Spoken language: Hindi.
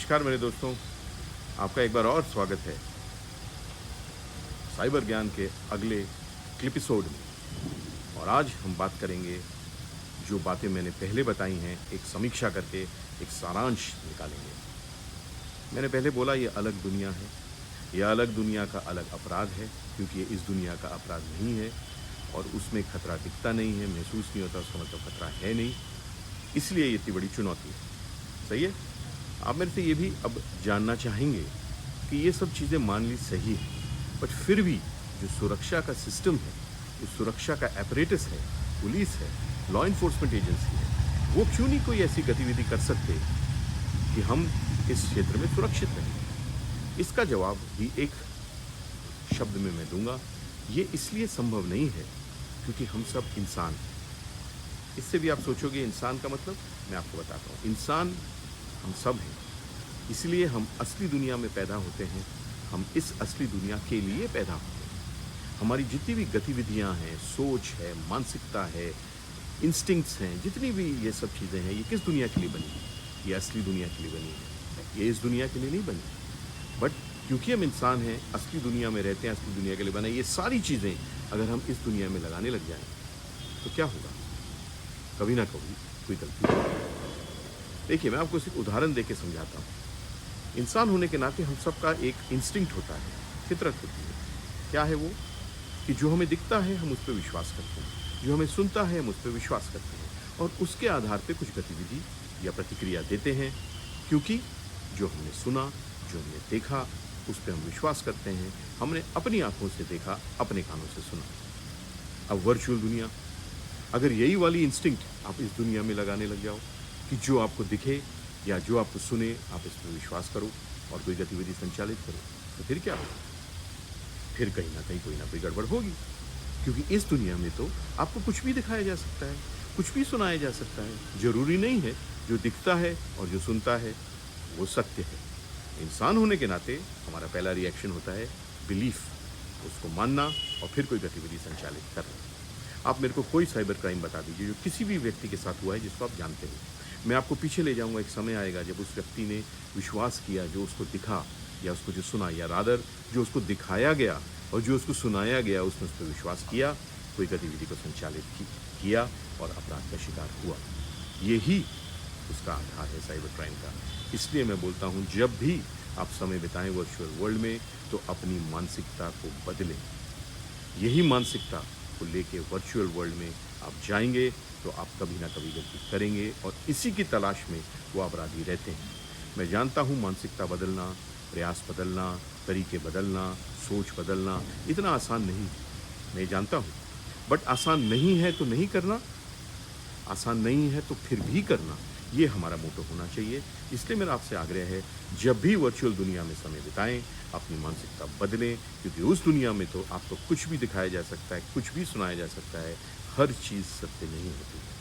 नमस्कार मेरे दोस्तों, आपका एक बार और स्वागत है साइबर ज्ञान के अगले एपिसोड में। और आज हम बात करेंगे, जो बातें मैंने पहले बताई हैं, एक समीक्षा करके एक सारांश निकालेंगे। मैंने पहले बोला ये अलग दुनिया है, यह अलग दुनिया का अलग अपराध है, क्योंकि ये इस दुनिया का अपराध नहीं है और उसमें खतरा दिखता नहीं है, महसूस नहीं होता, उसका मतलब खतरा है नहीं, इसलिए ये इतनी बड़ी चुनौती है। सही है? आप मेरे से ये भी अब जानना चाहेंगे कि ये सब चीज़ें मान ली सही है, बट फिर भी जो सुरक्षा का सिस्टम है, जो सुरक्षा का एपरेटस है, पुलिस है, लॉ इन्फोर्समेंट एजेंसी है, वो क्यों नहीं कोई ऐसी गतिविधि कर सकते कि हम इस क्षेत्र में सुरक्षित रहें? इसका जवाब भी एक शब्द में मैं दूंगा, ये इसलिए संभव नहीं है क्योंकि हम सब इंसान हैं। इससे भी आप सोचोगे इंसान का मतलब, मैं आपको बताता हूँ। इंसान हम सब हैं, इसलिए हम असली दुनिया में पैदा होते हैं, हम इस असली दुनिया के लिए पैदा होते हैं। हमारी जितनी भी गतिविधियां हैं, सोच है, मानसिकता है, इंस्टिंक्ट्स हैं, जितनी भी ये सब चीज़ें हैं, ये किस दुनिया के लिए बनी है? ये असली दुनिया के लिए बनी है, ये इस दुनिया के लिए नहीं बनी। बट क्योंकि हम इंसान हैं, असली दुनिया में रहते हैं, असली दुनिया के लिए बना, ये सारी चीज़ें अगर हम इस दुनिया में लगाने लग जाएं तो क्या होगा? कभी ना कभी कोई गलती होगी। देखिए, मैं आपको सिर्फ उदाहरण देके समझाता हूँ। इंसान होने के नाते हम सबका एक इंस्टिंक्ट होता है, फितरत होती है। क्या है वो? कि जो हमें दिखता है हम उस पर विश्वास करते हैं, जो हमें सुनता है हम उस पर विश्वास करते हैं और उसके आधार पे कुछ गतिविधि या प्रतिक्रिया देते हैं, क्योंकि जो हमने सुना, जो हमने देखा, उस पर हम विश्वास करते हैं। हमने अपनी आंखों से देखा, अपने कानों से सुना। अब वर्चुअल दुनिया, अगर यही वाली इंस्टिंक्ट आप इस दुनिया में लगाने लग जाओ कि जो आपको दिखे या जो आपको सुने आप इस पर विश्वास करो और कोई गतिविधि संचालित करो, तो फिर क्या होगा? फिर कहीं ना कहीं कोई ना कोई गड़बड़ होगी, क्योंकि इस दुनिया में तो आपको कुछ भी दिखाया जा सकता है, कुछ भी सुनाया जा सकता है। जरूरी नहीं है जो दिखता है और जो सुनता है वो सत्य है। इंसान होने के नाते हमारा पहला रिएक्शन होता है बिलीफ, उसको मानना और फिर कोई गतिविधि संचालित करना। आप मेरे को कोई साइबर क्राइम बता दीजिए जो किसी भी व्यक्ति के साथ हुआ है जिसको आप जानते हो। मैं आपको पीछे ले जाऊंगा, एक समय आएगा जब उस व्यक्ति ने विश्वास किया, जो उसको दिखा या उसको जो सुना, या रादर जो उसको दिखाया गया और जो उसको सुनाया गया, उसने उस पर विश्वास किया, कोई गतिविधि को संचालित किया और अपराध का शिकार हुआ। यही उसका आधार है साइबर क्राइम का। इसलिए मैं बोलता हूँ, जब भी आप समय बिताएं वर्चुअल वर्ल्ड में तो अपनी मानसिकता को बदलें। यही मानसिकता को लेके वर्चुअल वर्ल्ड में आप जाएंगे तो आप कभी ना कभी गलती करेंगे और इसी की तलाश में वो अपराधी रहते हैं। मैं जानता हूँ मानसिकता बदलना, प्रयास बदलना, तरीके बदलना, सोच बदलना इतना आसान नहीं है, मैं जानता हूँ। बट आसान नहीं है तो नहीं करना, आसान नहीं है तो फिर भी करना, ये हमारा मोटो होना चाहिए। इसलिए मेरा आपसे आग्रह है, जब भी वर्चुअल दुनिया में समय बिताएं, अपनी मानसिकता बदलें, क्योंकि उस दुनिया में तो आपको कुछ भी दिखाया जा सकता है, कुछ भी सुनाया जा सकता है, हर चीज़ सत्य नहीं होती है।